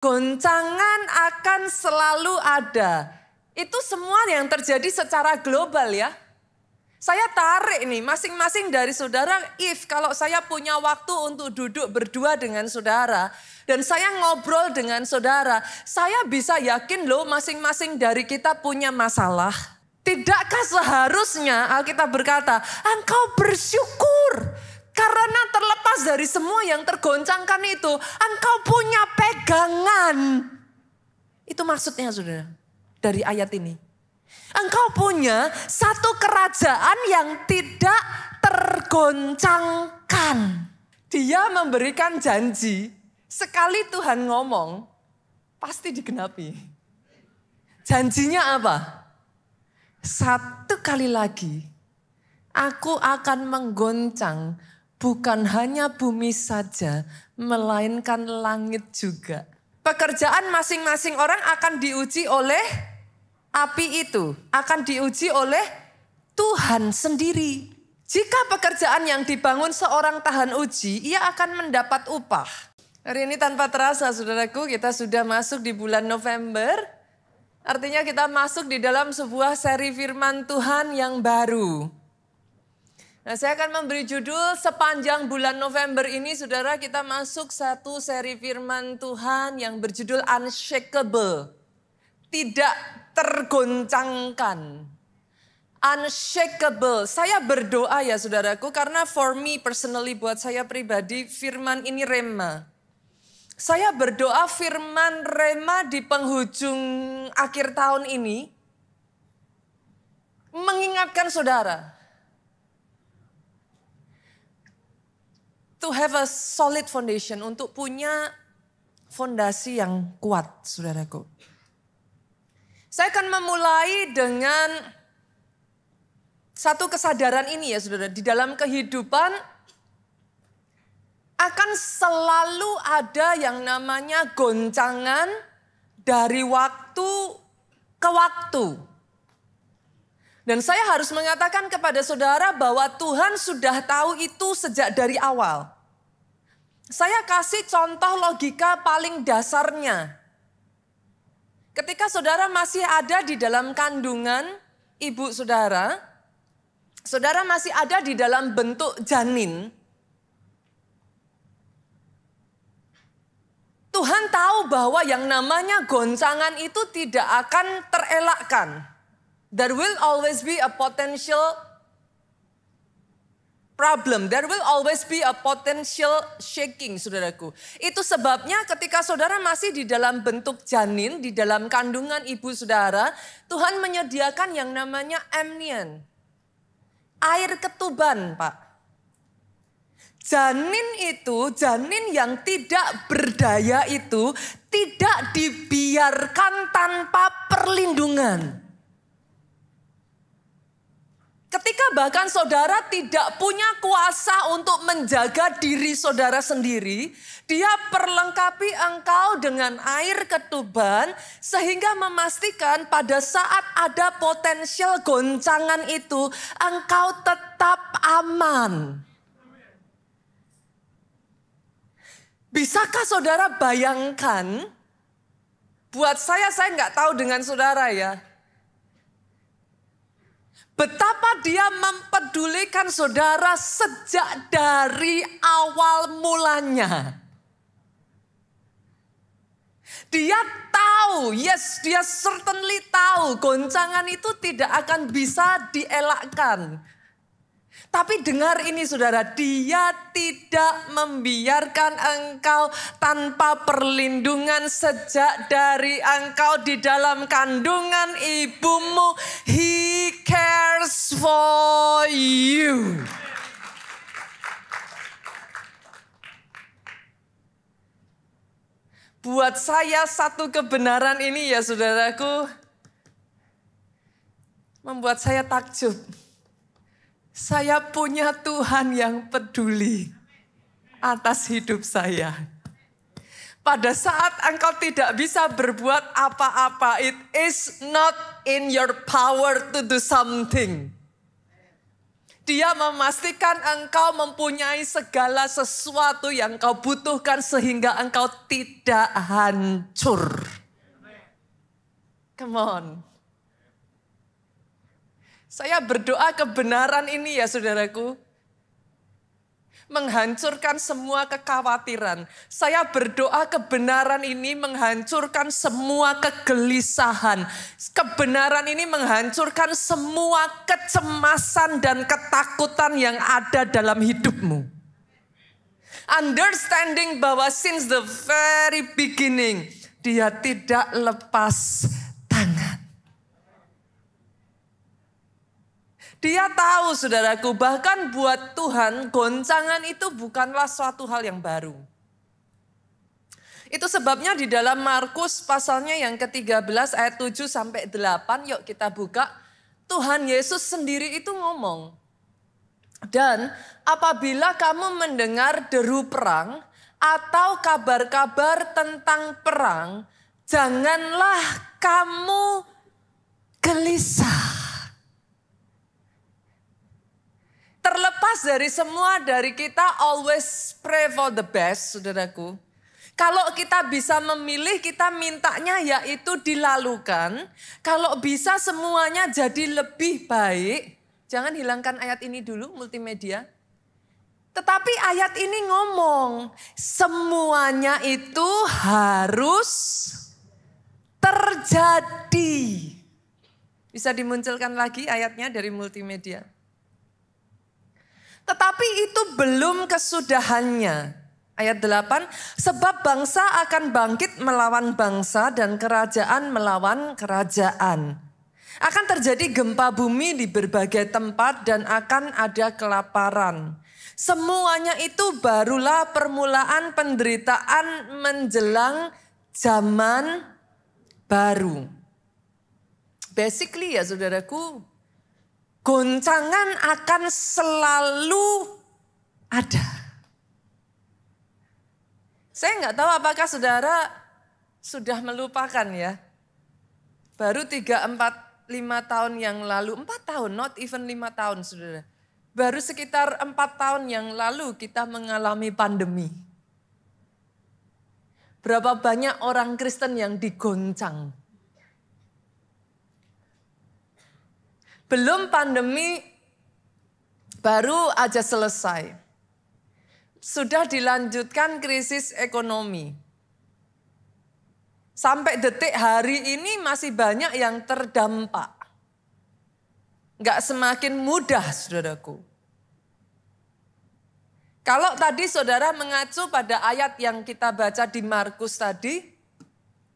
Goncangan akan selalu ada. Itu semua yang terjadi secara global ya. Saya tarik nih masing-masing dari saudara, kalau saya punya waktu untuk duduk berdua dengan saudara dan saya ngobrol dengan saudara, saya bisa yakin loh masing-masing dari kita punya masalah. Tidakkah seharusnya Alkitab berkata, engkau bersyukur karena terlepas dari semua yang tergoncangkan itu, engkau punya pegangan. Itu maksudnya saudara dari ayat ini. Engkau punya satu kerajaan yang tidak tergoncangkan. Dia memberikan janji, sekali Tuhan ngomong, pasti digenapi. Janjinya apa? Satu kali lagi, aku akan menggoncang bukan hanya bumi saja, melainkan langit juga. Pekerjaan masing-masing orang akan diuji oleh api itu, akan diuji oleh Tuhan sendiri. Jika pekerjaan yang dibangun seorang tahan uji, ia akan mendapat upah. Hari ini tanpa terasa saudaraku, kita sudah masuk di bulan November. Artinya kita masuk di dalam sebuah seri firman Tuhan yang baru. Nah, saya akan memberi judul sepanjang bulan November ini, saudara, kita masuk satu seri firman Tuhan yang berjudul Unshakable. Tidak tergoncangkan. Unshakable. Saya berdoa ya saudaraku, karena for me personally, buat saya pribadi, firman ini rema. Saya berdoa firman rema di penghujung akhir tahun ini mengingatkan saudara to have a solid foundation, untuk punya fondasi yang kuat saudaraku. Saya akan memulai dengan satu kesadaran ini ya saudara. Di dalam kehidupan akan selalu ada yang namanya goncangan dari waktu ke waktu. Dan saya harus mengatakan kepada saudara bahwa Tuhan sudah tahu itu sejak dari awal. Saya kasih contoh logika paling dasarnya. Ketika saudara masih ada di dalam kandungan ibu saudara, saudara masih ada di dalam bentuk janin. Tuhan tahu bahwa yang namanya goncangan itu tidak akan terelakkan. There will always be a potential problem. There will always be a potential shaking, saudaraku. Itu sebabnya ketika saudara masih di dalam bentuk janin, di dalam kandungan ibu saudara, Tuhan menyediakan yang namanya amnion. Air ketuban, Pak. Janin yang tidak berdaya itu tidak dibiarkan tanpa perlindungan. Ketika bahkan saudara tidak punya kuasa untuk menjaga diri saudara sendiri, dia perlengkapi engkau dengan air ketuban sehingga memastikan pada saat ada potensial goncangan itu, engkau tetap aman. Bisakah saudara bayangkan, buat saya nggak tahu dengan saudara ya, betapa dia mempedulikan saudara sejak dari awal mulanya. Dia tahu, dia certainly tahu goncangan itu tidak akan bisa dielakkan. Tapi dengar ini saudara, dia tidak membiarkan engkau tanpa perlindungan sejak dari engkau di dalam kandungan ibumu. He cares for you. Buat saya satu kebenaran ini ya saudaraku, membuat saya takjub. Saya punya Tuhan yang peduli atas hidup saya. Pada saat engkau tidak bisa berbuat apa-apa, it is not in your power to do something. Dia memastikan engkau mempunyai segala sesuatu yang kau butuhkan sehingga engkau tidak hancur. Come on. Saya berdoa kebenaran ini ya saudaraku. Menghancurkan semua kekhawatiran. Saya berdoa kebenaran ini menghancurkan semua kegelisahan. Kebenaran ini menghancurkan semua kecemasan dan ketakutan yang ada dalam hidupmu. Understanding bahwa since the very beginning, dia tidak lepas tangan. Dia tahu saudaraku, bahkan buat Tuhan goncangan itu bukanlah suatu hal yang baru. Itu sebabnya di dalam Markus pasalnya yang ke-13 ayat 7 sampai 8, yuk kita buka. Tuhan Yesus sendiri itu ngomong. Dan apabila kamu mendengar deru perang atau kabar-kabar tentang perang, janganlah kamu gelisah. Terlepas dari semua, dari kita always pray for the best, saudaraku. Kalau kita bisa memilih, kita mintanya yaitu dilalukan. Kalau bisa semuanya jadi lebih baik. Jangan hilangkan ayat ini dulu, multimedia. Tetapi ayat ini ngomong, semuanya itu harus terjadi. Bisa dimunculkan lagi ayatnya dari multimedia. Tetapi itu belum kesudahannya. Ayat 8, sebab bangsa akan bangkit melawan bangsa dan kerajaan melawan kerajaan. Akan terjadi gempa bumi di berbagai tempat dan akan ada kelaparan. Semuanya itu barulah permulaan penderitaan menjelang zaman baru. Basically ya saudaraku, goncangan akan selalu ada. Saya nggak tahu apakah saudara sudah melupakan ya. Baru 3, 4, 5 tahun yang lalu, 4 tahun, not even 5 tahun saudara. Baru sekitar 4 tahun yang lalu kita mengalami pandemi. Berapa banyak orang Kristen yang digoncang. Belum pandemi baru aja selesai. Sudah dilanjutkan krisis ekonomi. Sampai detik hari ini masih banyak yang terdampak. Enggak semakin mudah saudaraku. Kalau tadi saudara mengacu pada ayat yang kita baca di Markus tadi,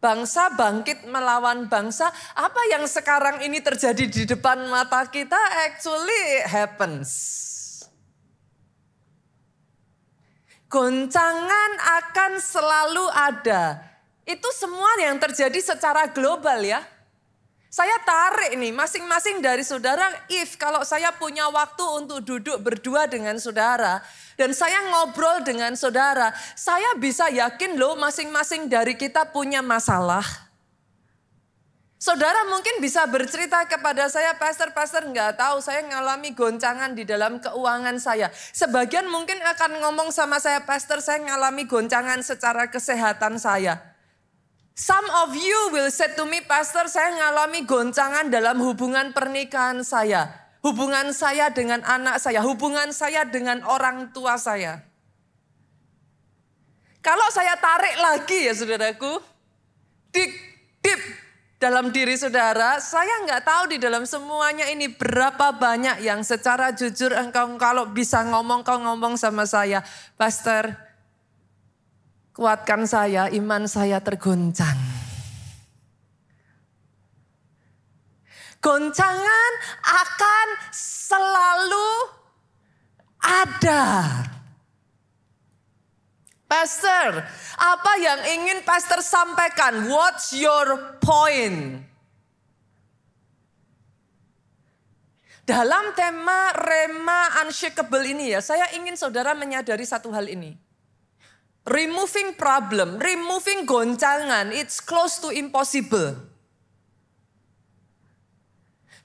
bangsa bangkit melawan bangsa, apa yang sekarang ini terjadi di depan mata kita actually happens. Goncangan akan selalu ada. Itu semua yang terjadi secara global ya. Saya tarik nih masing-masing dari saudara, if kalau saya punya waktu untuk duduk berdua dengan saudara, dan saya ngobrol dengan saudara, saya bisa yakin loh masing-masing dari kita punya masalah. Saudara mungkin bisa bercerita kepada saya, Pastor nggak tahu saya ngalami goncangan di dalam keuangan saya. Sebagian mungkin akan ngomong sama saya, Pastor saya ngalami goncangan secara kesehatan saya. Some of you will say to me, Pastor saya ngalami goncangan dalam hubungan pernikahan saya. Hubungan saya dengan anak saya, hubungan saya dengan orang tua saya. Kalau saya tarik lagi ya saudaraku, deep dalam diri saudara, saya nggak tahu di dalam semuanya ini berapa banyak yang secara jujur engkau kalau bisa ngomong, kau ngomong sama saya, Pastor, kuatkan saya, iman saya tergoncang. Goncangan akan selalu ada. Pastor, apa yang ingin Pastor sampaikan? What's your point? Dalam tema Rema Unshakable ini ya, saya ingin saudara menyadari satu hal ini. Removing problem, removing goncangan, it's close to impossible.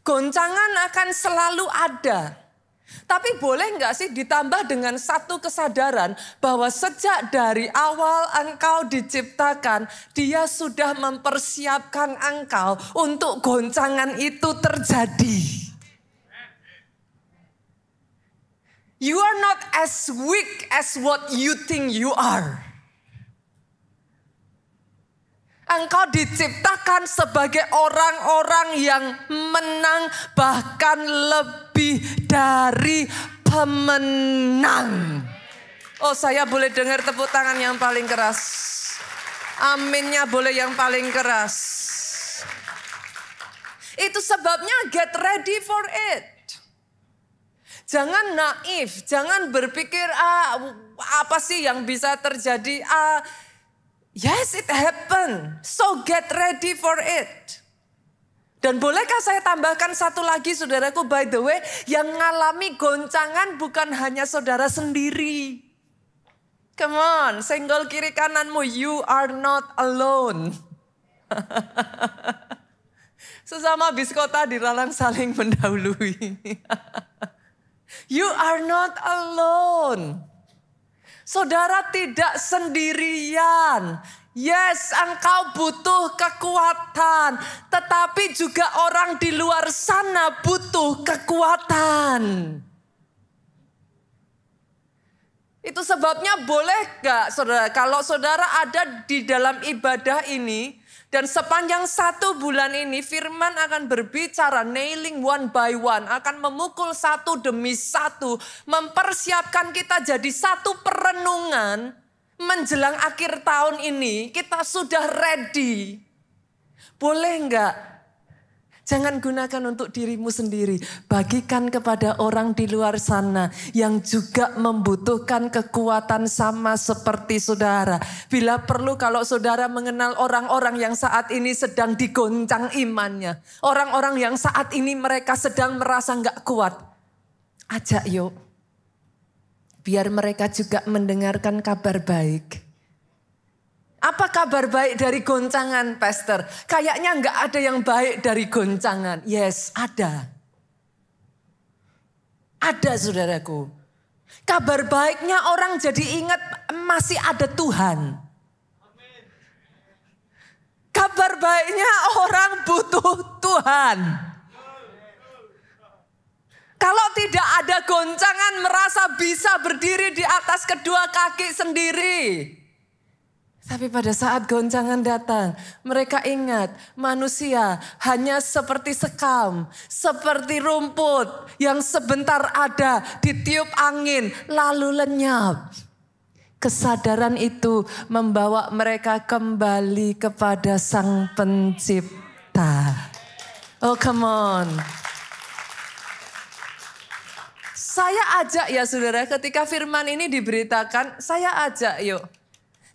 Goncangan akan selalu ada. Tapi boleh nggak sih ditambah dengan satu kesadaran bahwa sejak dari awal engkau diciptakan, Dia sudah mempersiapkan engkau untuk goncangan itu terjadi. You are not as weak as what you think you are. Engkau diciptakan sebagai orang-orang yang menang, bahkan lebih dari pemenang. Oh, saya boleh dengar tepuk tangan yang paling keras. Aminnya boleh yang paling keras. Itu sebabnya get ready for it. Jangan naif, jangan berpikir apa sih yang bisa terjadi. Yes, it happened. So get ready for it. Dan bolehkah saya tambahkan satu lagi saudaraku, by the way, yang mengalami goncangan bukan hanya saudara sendiri. Come on, senggol kiri kananmu, you are not alone. Sesama biskota dilarang saling mendahului. You are not alone. Saudara tidak sendirian. Yes, engkau butuh kekuatan. Tetapi juga orang di luar sana butuh kekuatan. Itu sebabnya boleh gak saudara, kalau saudara ada di dalam ibadah ini, dan sepanjang 1 bulan ini firman akan berbicara nailing one by one. Akan memukul satu demi satu. Mempersiapkan kita jadi satu perenungan. Menjelang akhir tahun ini kita sudah ready. Boleh enggak? Jangan gunakan untuk dirimu sendiri. Bagikan kepada orang di luar sana yang juga membutuhkan kekuatan sama seperti saudara. Bila perlu kalau saudara mengenal orang-orang yang saat ini sedang digoncang imannya. Orang-orang yang saat ini mereka sedang merasa enggak kuat. Ajak yuk. Biar mereka juga mendengarkan kabar baik. Apa kabar baik dari goncangan, Pastor? Kayaknya enggak ada yang baik dari goncangan. Yes, ada. Ada, saudaraku. Kabar baiknya orang jadi ingat masih ada Tuhan. Kabar baiknya orang butuh Tuhan. Kalau tidak ada goncangan merasa bisa berdiri di atas kedua kaki sendiri. Tapi pada saat goncangan datang, mereka ingat manusia hanya seperti sekam, seperti rumput yang sebentar ada ditiup angin lalu lenyap. Kesadaran itu membawa mereka kembali kepada Sang Pencipta. Oh come on. Saya ajak ya saudara, ketika firman ini diberitakan, saya ajak yuk.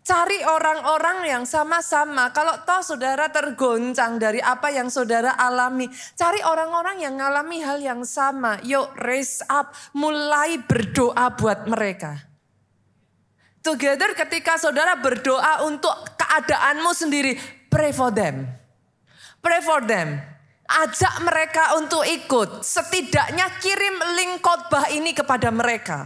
Cari orang-orang yang sama-sama. Kalau toh saudara tergoncang dari apa yang saudara alami. Cari orang-orang yang mengalami hal yang sama. Yuk raise up. Mulai berdoa buat mereka. Together ketika saudara berdoa untuk keadaanmu sendiri. Pray for them. Pray for them. Ajak mereka untuk ikut. Setidaknya kirim link khotbah ini kepada mereka.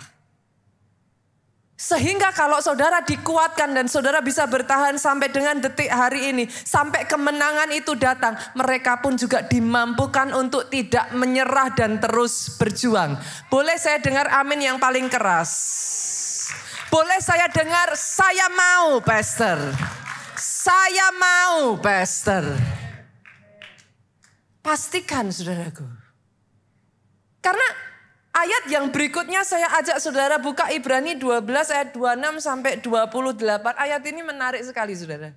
Sehingga kalau saudara dikuatkan dan saudara bisa bertahan sampai dengan detik hari ini. Sampai kemenangan itu datang. Mereka pun juga dimampukan untuk tidak menyerah dan terus berjuang. Boleh saya dengar amin yang paling keras? Boleh saya dengar saya mau Pastor? Saya mau Pastor. Pastikan saudaraku. Karena ayat yang berikutnya saya ajak saudara buka Ibrani 12 ayat 26 sampai 28. Ayat ini menarik sekali saudara.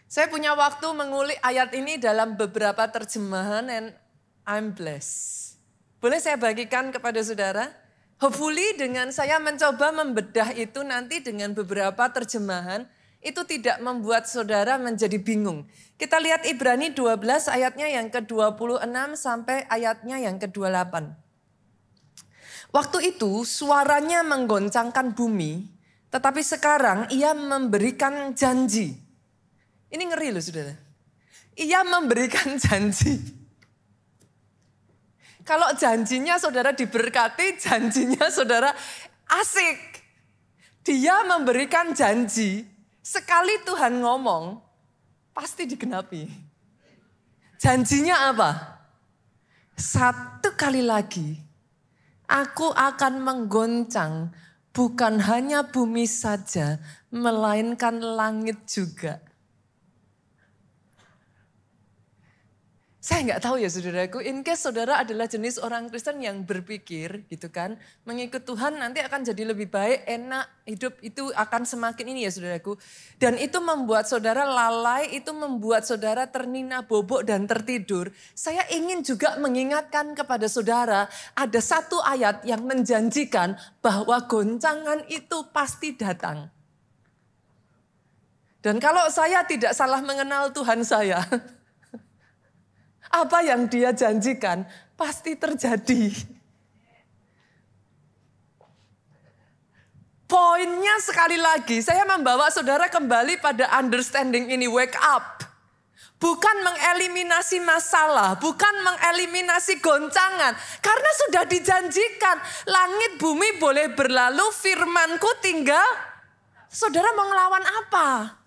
Saya punya waktu mengulik ayat ini dalam beberapa terjemahan and I'm blessed. Boleh saya bagikan kepada saudara? Hopefully dengan saya mencoba membedah itu nanti dengan beberapa terjemahan. Itu tidak membuat saudara menjadi bingung. Kita lihat Ibrani 12 ayatnya yang ke-26 sampai ayatnya yang ke-28. Waktu itu suaranya menggoncangkan bumi, tetapi sekarang ia memberikan janji. Ini ngeri loh saudara. Ia memberikan janji. Kalau janjinya saudara diberkati, janjinya saudara asik. Dia memberikan janji, sekali Tuhan ngomong, pasti digenapi. Janjinya apa? Satu kali lagi, aku akan menggoncang bukan hanya bumi saja, melainkan langit juga. Saya nggak tahu ya saudaraku, in case saudara adalah jenis orang Kristen yang berpikir gitu kan, mengikut Tuhan nanti akan jadi lebih baik, enak, hidup itu akan semakin ini ya saudaraku. Dan itu membuat saudara lalai, itu membuat saudara ternina bobok dan tertidur. Saya ingin juga mengingatkan kepada saudara, ada satu ayat yang menjanjikan bahwa goncangan itu pasti datang. Dan kalau saya tidak salah mengenal Tuhan saya, apa yang dia janjikan pasti terjadi. Poinnya sekali lagi, saya membawa saudara kembali pada understanding ini, wake up. Bukan mengeliminasi masalah, bukan mengeliminasi goncangan. Karena sudah dijanjikan, langit bumi boleh berlalu, firmanku tinggal. Saudara mau ngelawan apa?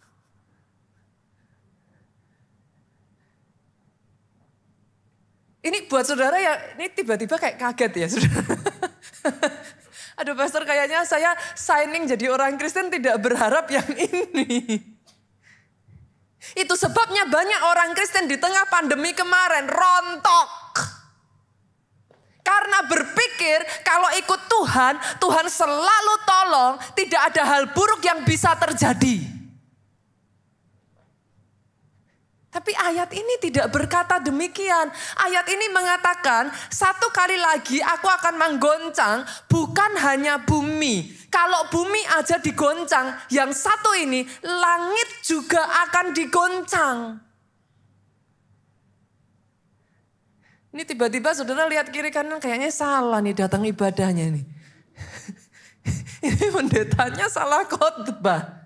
Ini buat saudara ya, ini tiba-tiba kayak kaget ya saudara. Aduh pastor, kayaknya saya signing jadi orang Kristen tidak berharap yang ini. Itu sebabnya banyak orang Kristen di tengah pandemi kemarin rontok. Karena berpikir kalau ikut Tuhan, Tuhan selalu tolong, tidak ada hal buruk yang bisa terjadi. Tapi ayat ini tidak berkata demikian. Ayat ini mengatakan, satu kali lagi aku akan menggoncang bukan hanya bumi. Kalau bumi aja digoncang, yang satu ini langit juga akan digoncang. Ini tiba-tiba saudara lihat kiri kanan kayaknya salah nih datang ibadahnya nih. Ini pendetanya salah khotbah.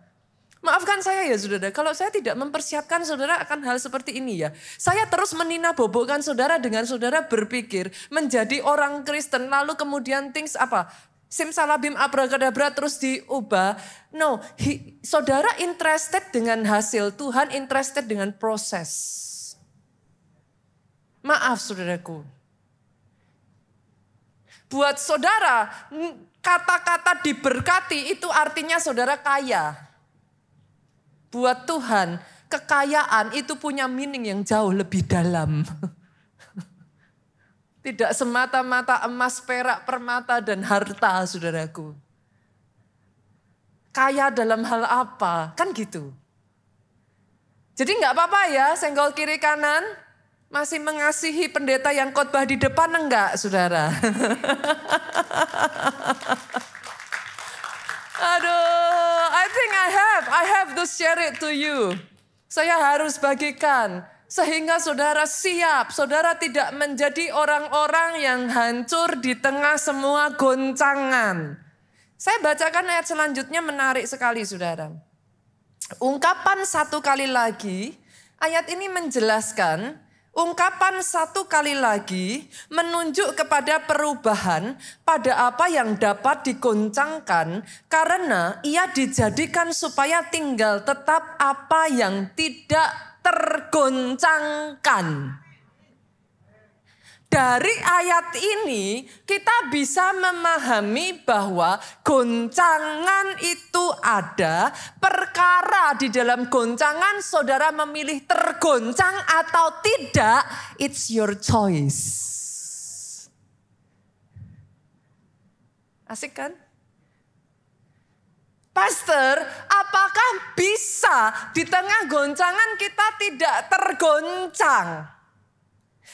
Maafkan saya ya saudara, kalau saya tidak mempersiapkan saudara akan hal seperti ini ya. Saya terus menina bobokkan saudara dengan saudara berpikir menjadi orang Kristen lalu kemudian things apa? Simsalabim abrakadabra terus diubah. No, saudara interested dengan hasil, Tuhan interested dengan proses. Maaf saudaraku. Buat saudara, kata-kata diberkati itu artinya saudara kaya. Buat Tuhan, kekayaan itu punya meaning yang jauh lebih dalam. Tidak semata-mata emas, perak, permata, dan harta, saudaraku. Kaya dalam hal apa? Kan gitu. Jadi nggak apa-apa ya, senggol kiri kanan. Masih mengasihi pendeta yang khotbah di depan enggak, saudara? Aduh, I think I have to share it to you. Saya harus bagikan sehingga saudara siap, saudara tidak menjadi orang-orang yang hancur di tengah semua goncangan. Saya bacakan ayat selanjutnya menarik sekali saudara. Ungkapan satu kali lagi, ayat ini menjelaskan ungkapan satu kali lagi menunjuk kepada perubahan pada apa yang dapat digoncangkan karena ia dijadikan supaya tinggal tetap apa yang tidak tergoncangkan. Dari ayat ini kita bisa memahami bahwa goncangan itu ada, perkara di dalam goncangan saudara memilih tergoncang atau tidak, it's your choice. Asik kan? Pastor, apakah bisa di tengah goncangan kita tidak tergoncang?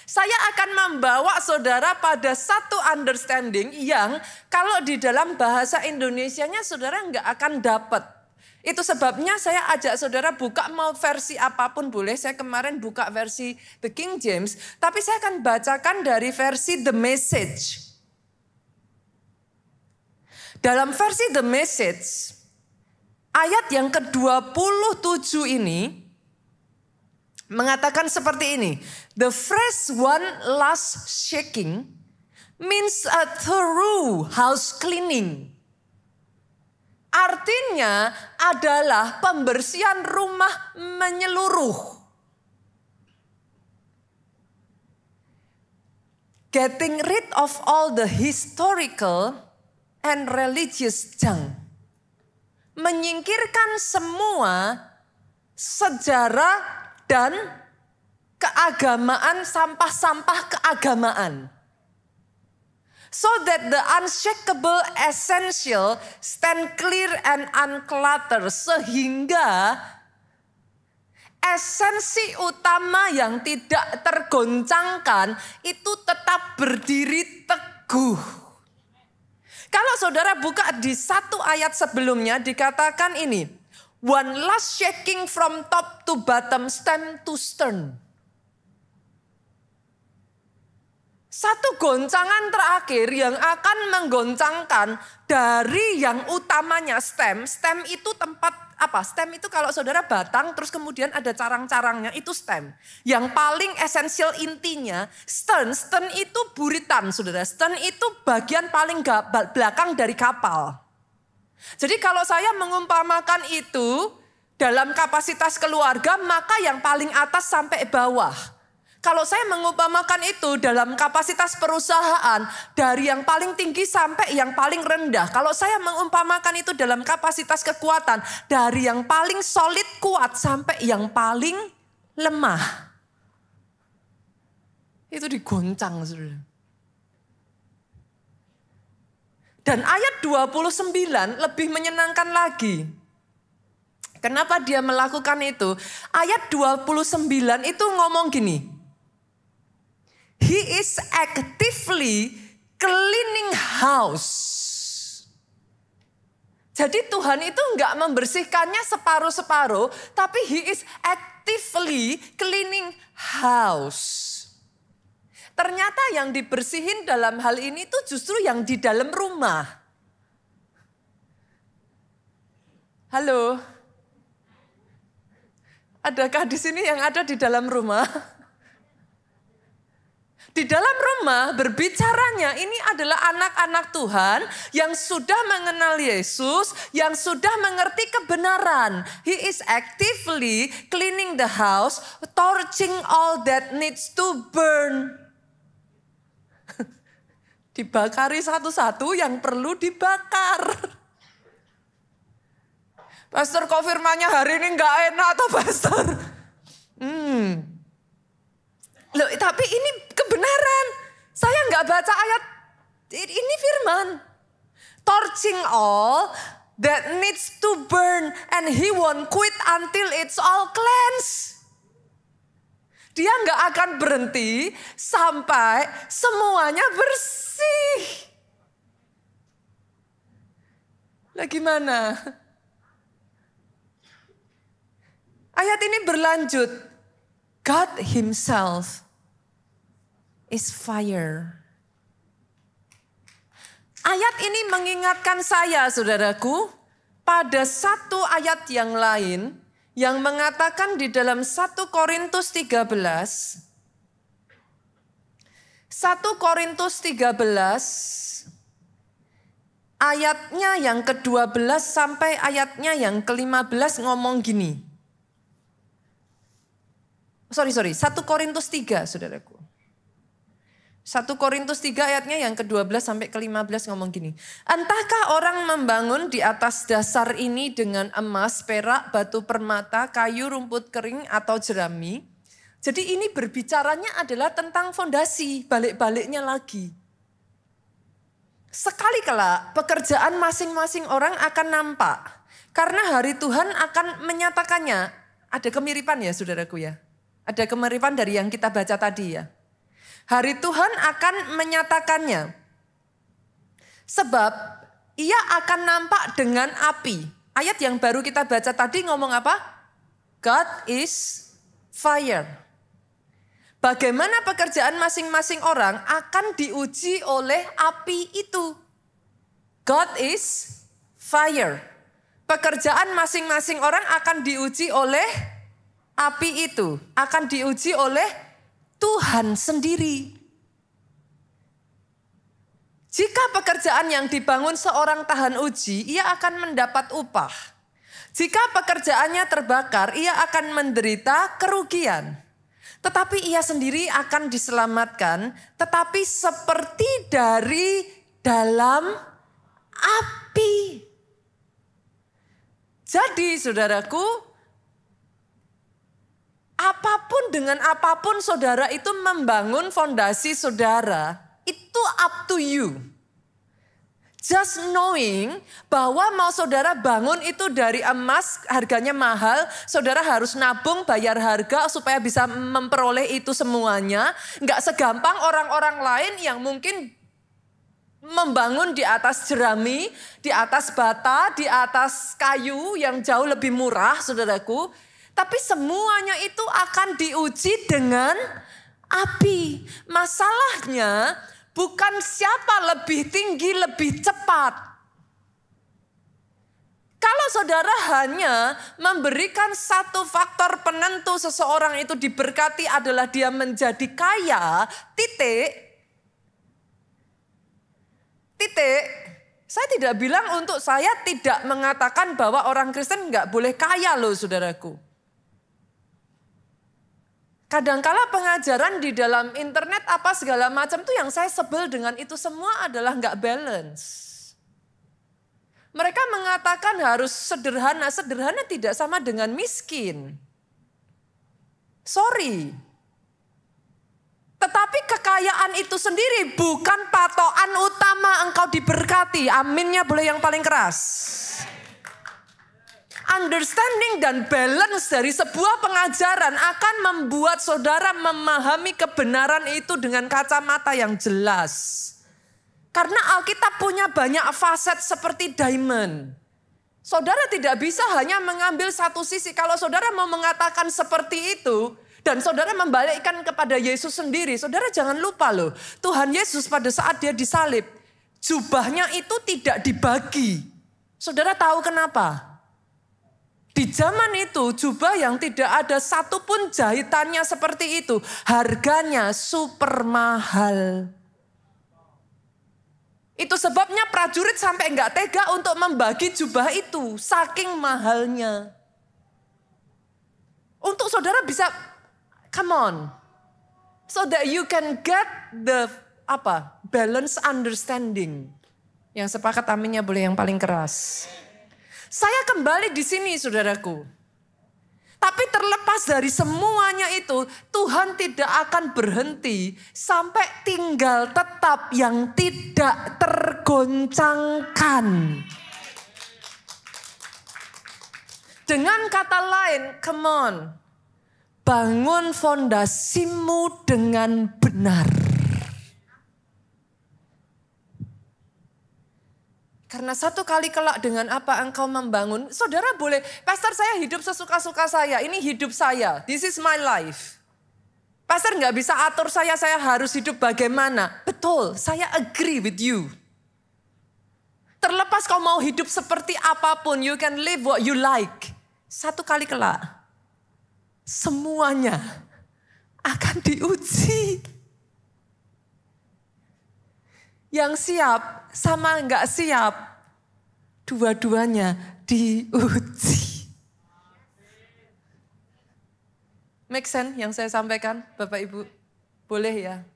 Saya akan membawa saudara pada satu understanding yang kalau di dalam bahasa Indonesianya saudara nggak akan dapat. Itu sebabnya saya ajak saudara buka mau versi apapun boleh. Saya kemarin buka versi The King James. Tapi saya akan bacakan dari versi The Message. Dalam versi The Message, ayat yang ke-27 ini mengatakan seperti ini. The fresh one last shaking means a thorough house cleaning. Artinya adalah pembersihan rumah menyeluruh. Getting rid of all the historical and religious junk. Menyingkirkan semua sejarah dan keagamaan, sampah-sampah keagamaan. So that the unshakable essential stand clear and uncluttered. Sehingga esensi utama yang tidak tergoncangkan itu tetap berdiri teguh. Kalau saudara buka di satu ayat sebelumnya dikatakan ini. One last shaking from top to bottom, stem to stern. Satu goncangan terakhir yang akan menggoncangkan dari yang utamanya stem. Stem itu tempat apa? Stem itu kalau saudara batang terus kemudian ada carang-carangnya itu stem. Yang paling esensial intinya stern. Stern itu buritan saudara. Stern itu bagian paling belakang dari kapal. Jadi kalau saya mengumpamakan itu dalam kapasitas keluarga maka yang paling atas sampai bawah. Kalau saya mengumpamakan itu dalam kapasitas perusahaan dari yang paling tinggi sampai yang paling rendah. Kalau saya mengumpamakan itu dalam kapasitas kekuatan dari yang paling solid kuat sampai yang paling lemah. Itu digoncang saudara. Dan ayat 29 lebih menyenangkan lagi. Kenapa dia melakukan itu? Ayat 29 itu ngomong gini. He is actively cleaning house. Jadi Tuhan itu enggak membersihkannya separuh-separuh, tapi he is actively cleaning house. Ternyata yang dibersihin dalam hal ini tuh justru yang di dalam rumah. Halo? Adakah di sini yang ada di dalam rumah? Di dalam rumah berbicaranya ini adalah anak-anak Tuhan yang sudah mengenal Yesus, yang sudah mengerti kebenaran. He is actively cleaning the house, torching all that needs to burn. Dibakari satu-satu yang perlu dibakar. Pastor kok firmannya hari ini gak enak atau pastor? Loh, tapi ini kebenaran. Saya nggak baca ayat, ini firman. Torching all that needs to burn and he won't quit until it's all cleansed. Dia nggak akan berhenti sampai semuanya bersih. Lah gimana? Ayat ini berlanjut. God himself is fire. Ayat ini mengingatkan saya, saudaraku, pada satu ayat yang lain yang mengatakan di dalam 1 Korintus 13. 1 Korintus 13 ayatnya yang ke-12 sampai ayatnya yang ke-15 ngomong gini. Sorry, 1 Korintus 3, saudaraku. 1 Korintus 3 ayatnya yang ke-12 sampai ke-15 ngomong gini. Entahkah orang membangun di atas dasar ini dengan emas, perak, batu permata, kayu, rumput kering, atau jerami. Jadi ini berbicaranya adalah tentang fondasi, balik-baliknya lagi. Sekali kelak pekerjaan masing-masing orang akan nampak. Karena hari Tuhan akan menyatakannya. Ada kemiripan ya saudaraku ya. Ada kemiripan dari yang kita baca tadi ya. Hari Tuhan akan menyatakannya. Sebab ia akan nampak dengan api. Ayat yang baru kita baca tadi ngomong apa? God is fire. Bagaimana pekerjaan masing-masing orang akan diuji oleh api itu. God is fire. Pekerjaan masing-masing orang akan diuji oleh api itu, akan diuji oleh Tuhan sendiri. Jika pekerjaan yang dibangun seorang tahan uji, ia akan mendapat upah. Jika pekerjaannya terbakar, ia akan menderita kerugian. Tetapi ia sendiri akan diselamatkan, tetapi seperti dari dalam api. Jadi saudaraku, apapun dengan apapun saudara itu membangun fondasi saudara, itu up to you. Just knowing bahwa mau saudara bangun itu dari emas harganya mahal, saudara harus nabung bayar harga supaya bisa memperoleh itu semuanya. Nggak segampang orang-orang lain yang mungkin membangun di atas jerami, di atas bata, di atas kayu yang jauh lebih murah saudaraku. Tapi semuanya itu akan diuji dengan api. Masalahnya bukan siapa lebih tinggi, lebih cepat. Kalau saudara hanya memberikan satu faktor penentu seseorang itu diberkati adalah dia menjadi kaya, titik. Saya tidak bilang untuk saya tidak mengatakan bahwa orang Kristen nggak boleh kaya loh saudaraku. Kadangkala pengajaran di dalam internet apa segala macam tuh yang saya sebel dengan itu semua adalah nggak balance. Mereka mengatakan harus sederhana, sederhana tidak sama dengan miskin. Sorry. Tetapi kekayaan itu sendiri bukan patokan utama engkau diberkati. Aminnya boleh yang paling keras. Understanding dan balance dari sebuah pengajaran akan membuat saudara memahami kebenaran itu dengan kacamata yang jelas. Karena Alkitab punya banyak faset seperti diamond. Saudara tidak bisa hanya mengambil satu sisi. Kalau saudara mau mengatakan seperti itu dan saudara membalikkan kepada Yesus sendiri, saudara jangan lupa loh. Tuhan Yesus pada saat dia disalib, jubahnya itu tidak dibagi. Saudara tahu kenapa? Di zaman itu jubah yang tidak ada satupun jahitannya seperti itu. Harganya super mahal. Itu sebabnya prajurit sampai enggak tega untuk membagi jubah itu. Saking mahalnya. Untuk saudara bisa, come on. So that you can get the balance understanding. Yang sepakat aminnya boleh yang paling keras. Saya kembali di sini saudaraku. Tapi terlepas dari semuanya itu, Tuhan tidak akan berhenti sampai tinggal tetap yang tidak tergoncangkan. Dengan kata lain, come on, bangun fondasimu dengan benar. Karena satu kali kelak dengan apa engkau membangun, saudara boleh, pastor saya hidup sesuka-suka saya, ini hidup saya, this is my life. Pastor nggak bisa atur saya harus hidup bagaimana. Betul, saya agree with you. Terlepas kau mau hidup seperti apapun, you can live what you like. Satu kali kelak, semuanya akan diuji. Yang siap sama enggak siap, dua-duanya diuji. Make sense yang saya sampaikan Bapak Ibu? Boleh ya?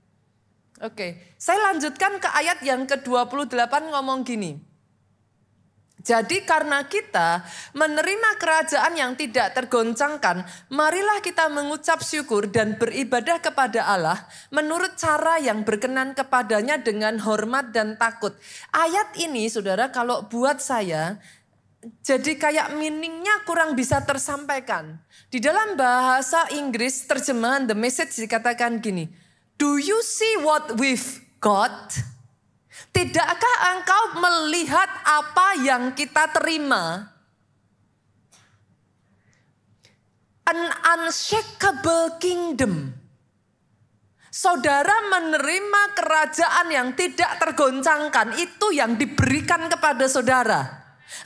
Oke, saya lanjutkan ke ayat yang ke-28 ngomong gini. Jadi karena kita menerima kerajaan yang tidak tergoncangkan, marilah kita mengucap syukur dan beribadah kepada Allah menurut cara yang berkenan kepadanya dengan hormat dan takut. Ayat ini saudara kalau buat saya jadi kayak meaningnya kurang bisa tersampaikan. Di dalam bahasa Inggris terjemahan The Message dikatakan gini, do you see what we've got? Tidakkah engkau melihat apa yang kita terima? An unshakable kingdom. Saudara menerima kerajaan yang tidak tergoncangkan, itu yang diberikan kepada saudara.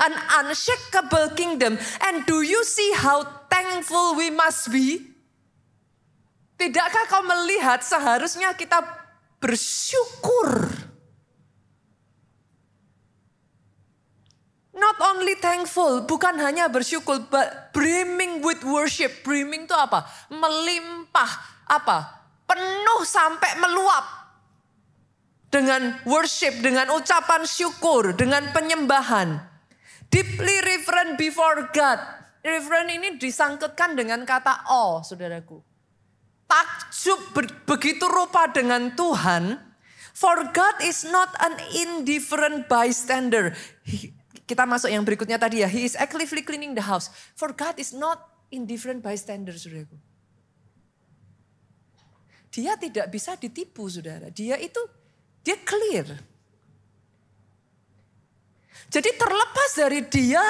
An unshakable kingdom. And do you see how thankful we must be? Tidakkah kau melihat seharusnya kita bersyukur? Not only thankful, bukan hanya bersyukur, but brimming with worship. Brimming itu apa? Melimpah, apa? Penuh sampai meluap. Dengan worship, dengan ucapan syukur, dengan penyembahan. Deeply reverent before God. Reverent ini disangkutkan dengan kata awe, saudaraku. Takjub begitu rupa dengan Tuhan. For God is not an indifferent bystander. Kita masuk yang berikutnya tadi ya. He is actively cleaning the house. For God is not indifferent bystander, saudaraku. Dia tidak bisa ditipu, saudara. Dia clear. Jadi terlepas dari dia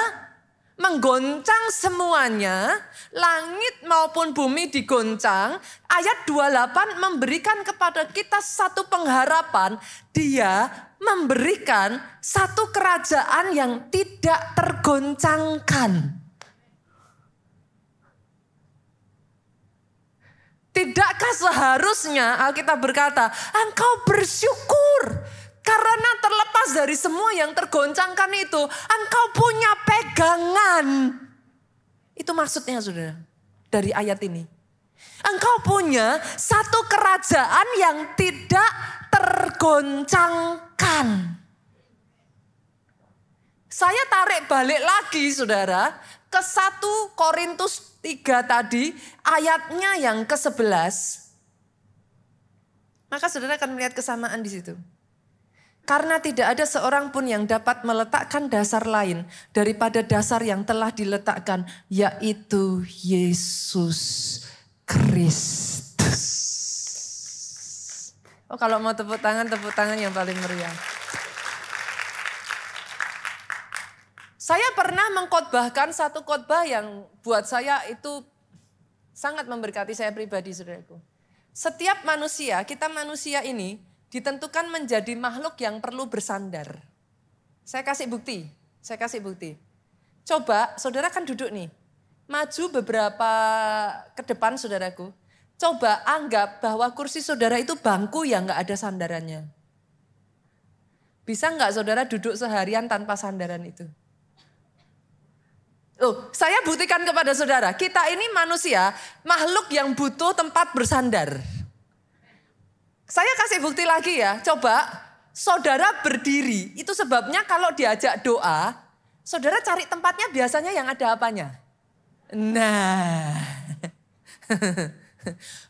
menggoncang semuanya, langit maupun bumi digoncang, ayat 28 memberikan kepada kita satu pengharapan, dia memberikan satu kerajaan yang tidak tergoncangkan. Tidakkah seharusnya Alkitab berkata, engkau bersyukur karena terlepas dari semua yang tergoncangkan itu, engkau punya pegangan. Itu maksudnya, saudara, dari ayat ini. Engkau punya satu kerajaan yang tidak tergoncangkan. Saya tarik balik lagi, saudara, ke 1 Korintus 3 tadi, ayatnya yang ke-11. Maka saudara akan melihat kesamaan di situ. Karena tidak ada seorang pun yang dapat meletakkan dasar lain daripada dasar yang telah diletakkan, yaitu Yesus Kristus. Oh, kalau mau tepuk tangan yang paling meriah. Saya pernah mengkhotbahkan satu khotbah yang buat saya itu sangat memberkati saya pribadi, saudaraku. Setiap manusia, kita manusia ini ditentukan menjadi makhluk yang perlu bersandar. Saya kasih bukti. Coba, saudara kan duduk nih. Maju beberapa ke depan, saudaraku. Coba anggap bahwa kursi saudara itu bangku yang gak ada sandarannya. Bisa gak saudara duduk seharian tanpa sandaran itu? Loh, saya buktikan kepada saudara, kita ini manusia, makhluk yang butuh tempat bersandar. Saya kasih bukti lagi ya, coba saudara berdiri, itu sebabnya kalau diajak doa, saudara cari tempatnya biasanya yang ada apanya? Nah,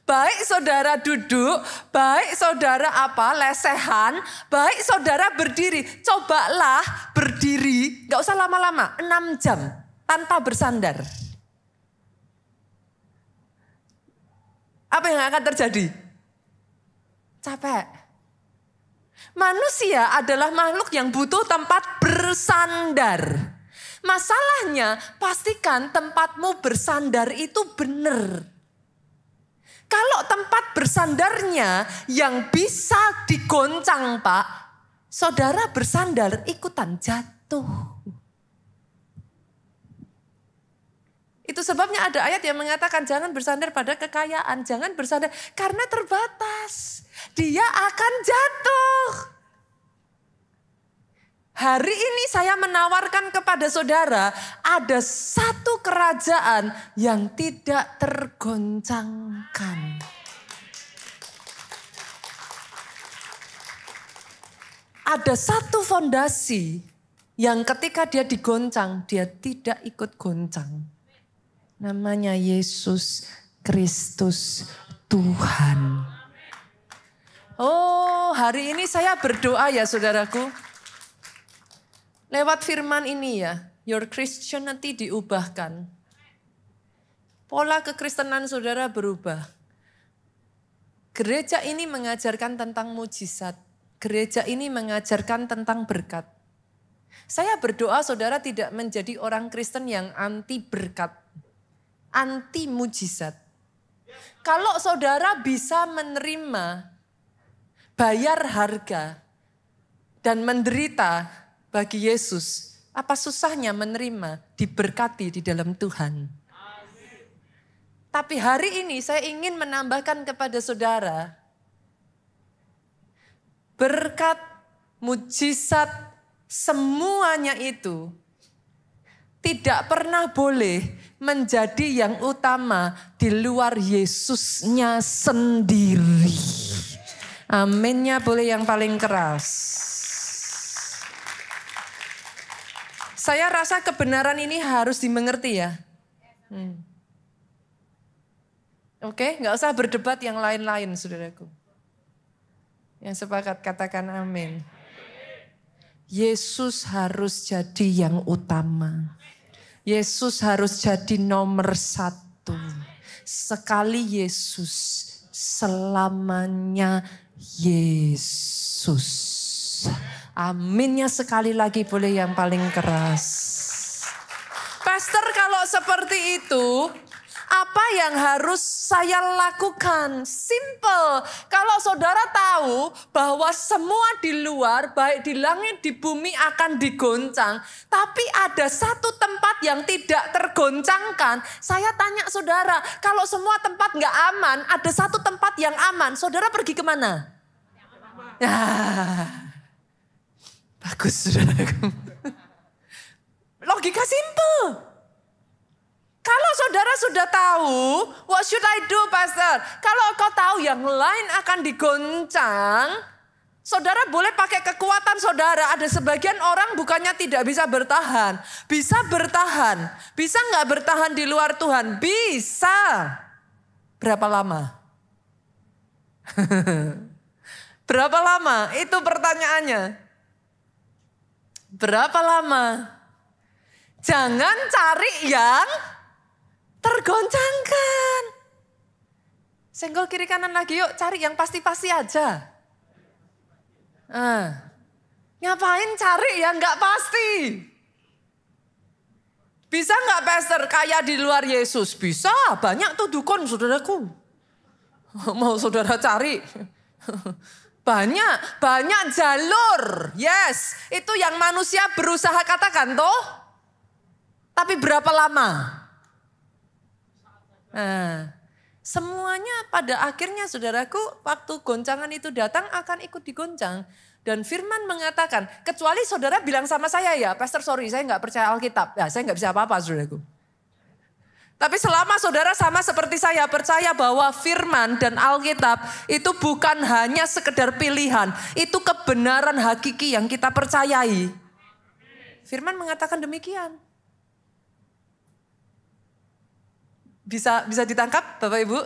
baik saudara duduk, baik saudara lesehan, baik saudara berdiri, cobalah berdiri, gak usah lama-lama, 6 jam. Tanpa bersandar. Apa yang akan terjadi? Capek. Manusia adalah makhluk yang butuh tempat bersandar. Masalahnya, pastikan tempatmu bersandar itu benar. Kalau tempat bersandarnya yang bisa digoncang, Pak, saudara bersandar ikutan jatuh. Itu sebabnya ada ayat yang mengatakan jangan bersandar pada kekayaan, jangan bersandar karena terbatas. Dia akan jatuh. Hari ini saya menawarkan kepada saudara ada satu kerajaan yang tidak tergoncangkan. Ada satu fondasi yang ketika dia digoncang, dia tidak ikut goncang. Namanya Yesus Kristus Tuhan. Oh, hari ini saya berdoa ya saudaraku. Lewat firman ini ya, your Christianity diubahkan. Pola kekristenan saudara berubah. Gereja ini mengajarkan tentang mujizat. Gereja ini mengajarkan tentang berkat. Saya berdoa saudara tidak menjadi orang Kristen yang anti berkat. Anti mujizat. Kalau saudara bisa menerima, bayar harga, dan menderita bagi Yesus, apa susahnya menerima, diberkati di dalam Tuhan. Tapi hari ini saya ingin menambahkan kepada saudara, berkat, mujizat, semuanya itu tidak pernah boleh menjadi yang utama di luar Yesusnya sendiri. Aminnya boleh yang paling keras. Saya rasa kebenaran ini harus dimengerti ya. Oke, nggak usah berdebat yang lain-lain, saudaraku. Yang sepakat katakan amin. Yesus harus jadi yang utama. Yesus harus jadi nomor 1. Sekali Yesus, selamanya Yesus. Aminnya sekali lagi boleh yang paling keras. Pastor, kalau seperti itu, apa yang harus saya lakukan? Simple. Kalau saudara tahu bahwa semua di luar, baik di langit, di bumi akan digoncang. Tapi ada satu tempat yang tidak tergoncangkan. Saya tanya saudara, kalau semua tempat gak aman, ada satu tempat yang aman. Saudara pergi kemana? Bagus saudaraku. Logika simple. Kalau saudara sudah tahu, what should I do, Pastor? Kalau kau tahu yang lain akan digoncang, saudara boleh pakai kekuatan saudara. Ada sebagian orang bukannya tidak bisa bertahan. Bisa bertahan. Bisa nggak bertahan di luar Tuhan? Bisa. Berapa lama? Berapa lama? Itu pertanyaannya. Berapa lama? Jangan cari yang tergoncangkan. Senggol kiri kanan lagi yuk, cari yang pasti-pasti aja. Ngapain cari yang gak pasti? Bisa gak Pastor kaya di luar Yesus? Bisa, banyak tuh dukun saudaraku. Mau saudara cari? Banyak jalur. Yes, itu yang manusia berusaha katakan toh. Tapi berapa lama? Semuanya pada akhirnya saudaraku, waktu goncangan itu datang akan ikut digoncang. Dan firman mengatakan, kecuali saudara bilang sama saya ya, Pastor sorry saya gak percaya Alkitab. Ya saya gak bisa apa-apa saudaraku. Tapi selama saudara sama seperti saya percaya bahwa firman dan Alkitab itu bukan hanya sekedar pilihan. Itu kebenaran hakiki yang kita percayai. Firman mengatakan demikian. Bisa ditangkap Bapak Ibu?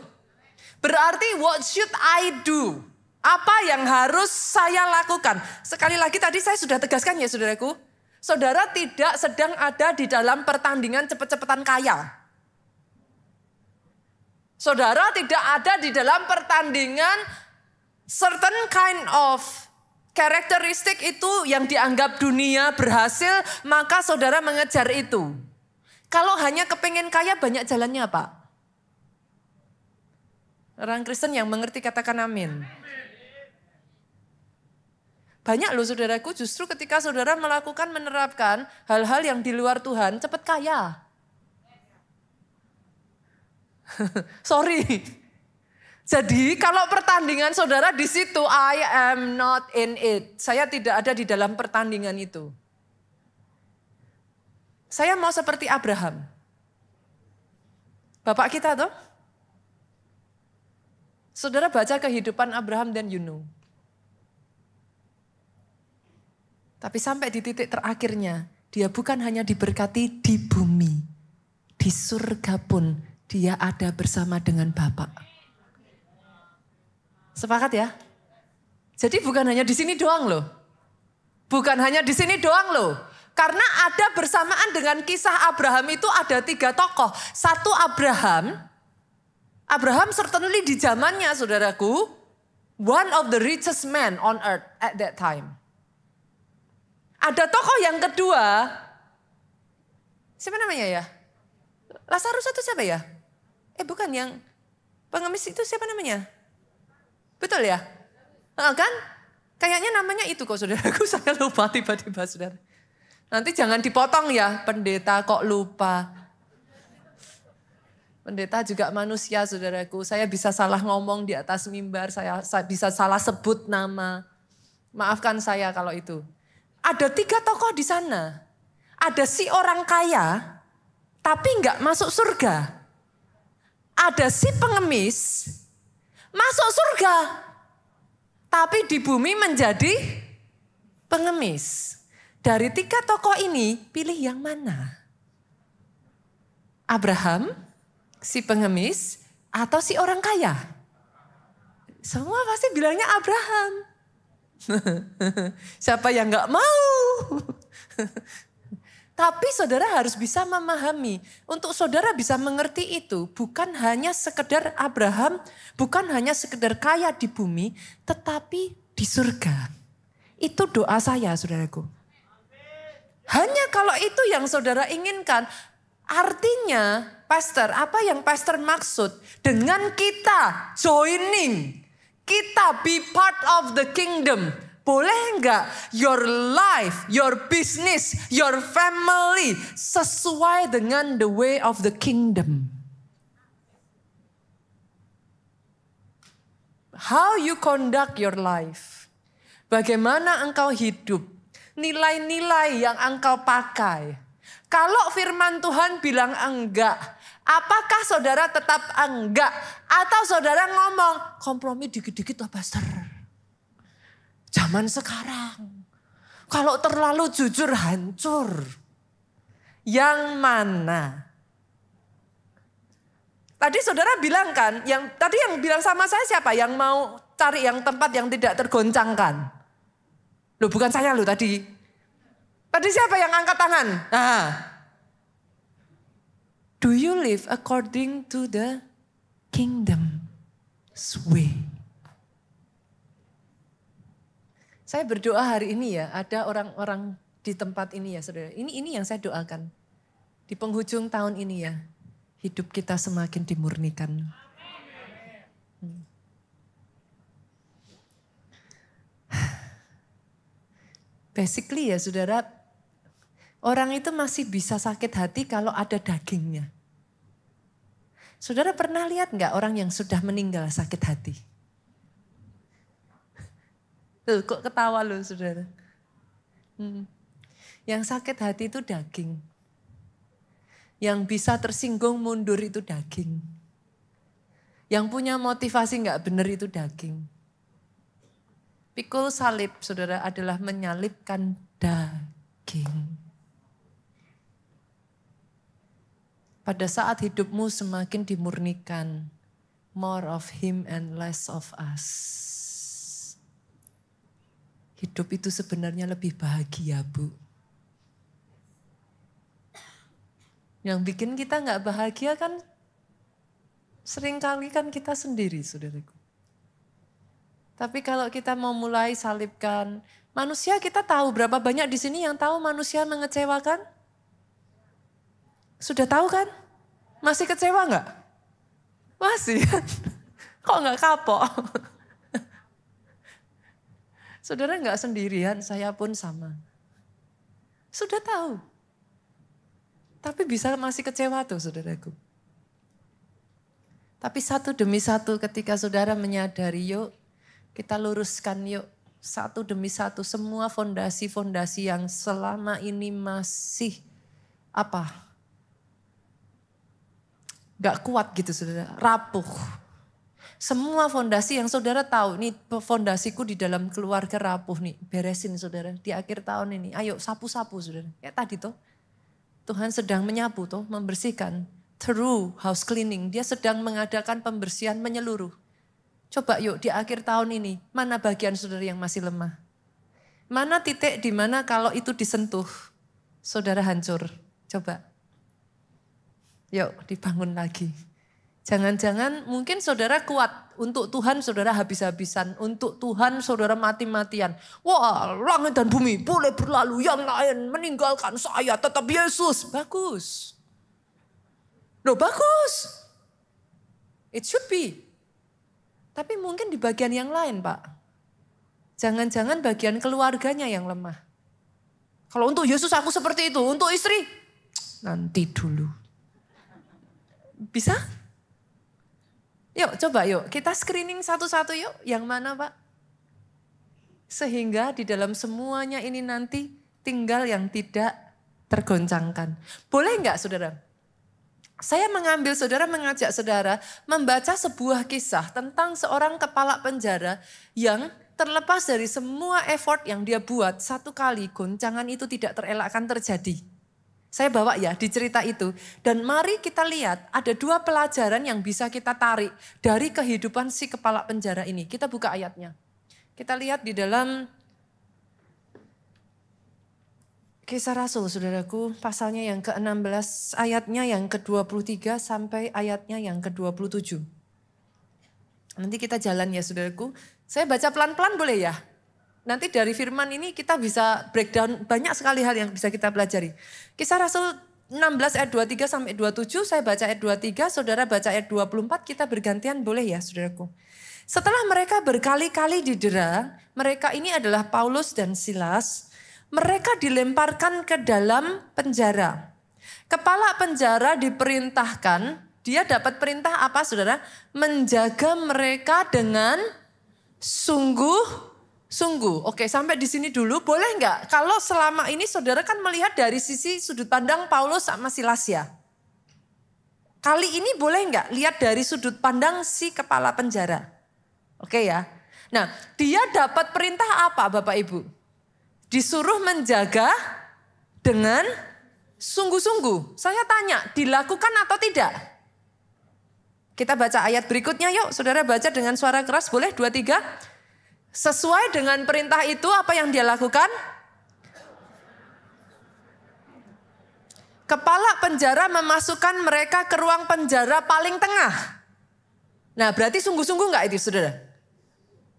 Berarti what should I do? Apa yang harus saya lakukan? Sekali lagi tadi saya sudah tegaskan ya saudaraku. Saudara tidak sedang ada di dalam pertandingan cepet-cepetan kaya. Saudara tidak ada di dalam pertandingan certain kind of karakteristik itu yang dianggap dunia berhasil, maka saudara mengejar itu. Kalau hanya kepengen kaya banyak jalannya Pak. Orang Kristen yang mengerti katakan amin. Banyak loh saudaraku justru ketika saudara menerapkan hal-hal yang di luar Tuhan cepat kaya. Sorry. Jadi kalau pertandingan saudara di situ I am not in it. Saya tidak ada di dalam pertandingan itu. Saya mau seperti Abraham. Bapak kita tuh. Saudara baca kehidupan Abraham dan Yunus. Tapi sampai di titik terakhirnya, dia bukan hanya diberkati di bumi. Di surga pun dia ada bersama dengan Bapak. Sepakat ya? Jadi bukan hanya di sini doang loh. Bukan hanya di sini doang loh. Karena ada bersamaan dengan kisah Abraham itu ada 3 tokoh. Satu Abraham certainly di zamannya saudaraku, one of the richest man on earth at that time. Ada tokoh yang kedua, siapa namanya ya? Lazarus itu siapa ya? Bukan yang pengemis itu siapa namanya? Betul ya? Kan? Kayaknya namanya itu kok saudaraku, saya lupa tiba-tiba saudara. Nanti jangan dipotong ya, pendeta kok lupa. Pendeta juga manusia saudaraku, saya bisa salah ngomong di atas mimbar, saya bisa salah sebut nama. Maafkan saya kalau itu. Ada 3 tokoh di sana. Ada si orang kaya, tapi nggak masuk surga. Ada si pengemis, masuk surga. Tapi di bumi menjadi pengemis. Dari 3 tokoh ini, pilih yang mana? Abraham, si pengemis, atau si orang kaya? Semua pasti bilangnya Abraham. Siapa yang gak mau? Tapi saudara harus bisa memahami. Untuk saudara bisa mengerti itu, bukan hanya sekedar Abraham, bukan hanya sekedar kaya di bumi, tetapi di surga. Itu doa saya, saudaraku. Hanya kalau itu yang saudara inginkan, artinya, pastor, apa yang pastor maksud? Dengan kita joining, kita be part of the kingdom. Boleh enggak your life, your business, your family sesuai dengan the way of the kingdom? How you conduct your life? Bagaimana engkau hidup? Nilai-nilai yang engkau pakai. Kalau firman Tuhan bilang enggak, apakah saudara tetap enggak? Atau saudara ngomong, kompromi dikit-dikit lah pastor. Zaman sekarang, kalau terlalu jujur hancur. Yang mana? Tadi saudara bilang kan, tadi yang bilang sama saya siapa? Yang mau cari yang tempat yang tidak tergoncangkan. Loh bukan saya loh tadi. Tadi siapa yang angkat tangan? Nah. Do you live according to the kingdom's way? Saya berdoa hari ini ya, ada orang-orang di tempat ini ya saudara. Ini yang saya doakan. Di penghujung tahun ini ya, hidup kita semakin dimurnikan. Basically ya saudara, orang itu masih bisa sakit hati kalau ada dagingnya. Saudara pernah lihat nggak orang yang sudah meninggal sakit hati? Loh, kok ketawa loh saudara? Yang sakit hati itu daging. Yang bisa tersinggung mundur itu daging. Yang punya motivasi nggak benar itu daging. Pikul salib saudara adalah menyalibkan daging. Pada saat hidupmu semakin dimurnikan, more of him and less of us. Hidup itu sebenarnya lebih bahagia, Bu. Yang bikin kita gak bahagia kan seringkali kan kita sendiri, saudaraku. Tapi kalau kita mau mulai salibkan, manusia kita tahu berapa banyak di sini yang tahu manusia mengecewakan? Sudah tahu kan? Masih kecewa gak? Masih. Kok gak kapok? Saudara gak sendirian, saya pun sama. Sudah tahu. Tapi bisa masih kecewa tuh saudaraku. Tapi satu demi satu ketika saudara menyadari yuk kita luruskan yuk. Satu demi satu semua fondasi-fondasi yang selama ini masih gak kuat gitu saudara, rapuh. Semua fondasi yang saudara tahu, ini fondasiku di dalam keluarga rapuh nih, beresin saudara di akhir tahun ini. Ayo sapu-sapu saudara, kayak tadi tuh. Tuhan sedang menyapu tuh, membersihkan. Through house cleaning, dia sedang mengadakan pembersihan menyeluruh. Coba yuk di akhir tahun ini, mana bagian saudara yang masih lemah? Mana titik di mana kalau itu disentuh, saudara hancur? Coba. Yuk dibangun lagi. Jangan-jangan mungkin saudara kuat, untuk Tuhan saudara habis-habisan, untuk Tuhan saudara mati-matian. Wah, langit dan bumi boleh berlalu, yang lain meninggalkan saya, tetap Yesus. Bagus. Loh bagus. It should be. Tapi mungkin di bagian yang lain Pak. Jangan-jangan bagian keluarganya yang lemah. Kalau untuk Yesus aku seperti itu, untuk istri nanti dulu. Bisa? Yuk coba yuk, kita screening satu-satu yuk. Yang mana Pak? Sehingga di dalam semuanya ini nanti tinggal yang tidak tergoncangkan. Boleh enggak saudara? Saya mengajak saudara membaca sebuah kisah tentang seorang kepala penjara yang terlepas dari semua effort yang dia buat, satu kali goncangan itu tidak terelakkan terjadi. Saya bawa ya di cerita itu. Dan mari kita lihat ada dua pelajaran yang bisa kita tarik dari kehidupan si kepala penjara ini. Kita buka ayatnya. Kita lihat di dalam Kisah Rasul, saudaraku, pasalnya yang ke-16, ayatnya yang ke-23 sampai ayatnya yang ke-27. Nanti kita jalan ya, saudaraku. Saya baca pelan-pelan boleh ya? Nanti dari firman ini kita bisa breakdown banyak sekali hal yang bisa kita pelajari. Kisah Rasul 16 ayat 23 sampai 27, saya baca ayat 23, saudara baca ayat 24, kita bergantian boleh ya, saudaraku. Setelah mereka berkali-kali didera, mereka ini adalah Paulus dan Silas. Mereka dilemparkan ke dalam penjara. Kepala penjara diperintahkan, dia dapat perintah apa saudara? Menjaga mereka dengan sungguh-sungguh. Oke, sampai di sini dulu boleh nggak? Kalau selama ini saudara kan melihat dari sisi sudut pandang Paulus sama Silas ya. Kali ini boleh nggak lihat dari sudut pandang si kepala penjara? Oke ya. Nah, dia dapat perintah apa Bapak Ibu? Disuruh menjaga dengan sungguh-sungguh. Saya tanya, dilakukan atau tidak? Kita baca ayat berikutnya yuk. Saudara baca dengan suara keras, boleh 2, 3. Sesuai dengan perintah itu apa yang dia lakukan? Kepala penjara memasukkan mereka ke ruang penjara paling tengah. Nah berarti sungguh-sungguh enggak itu saudara?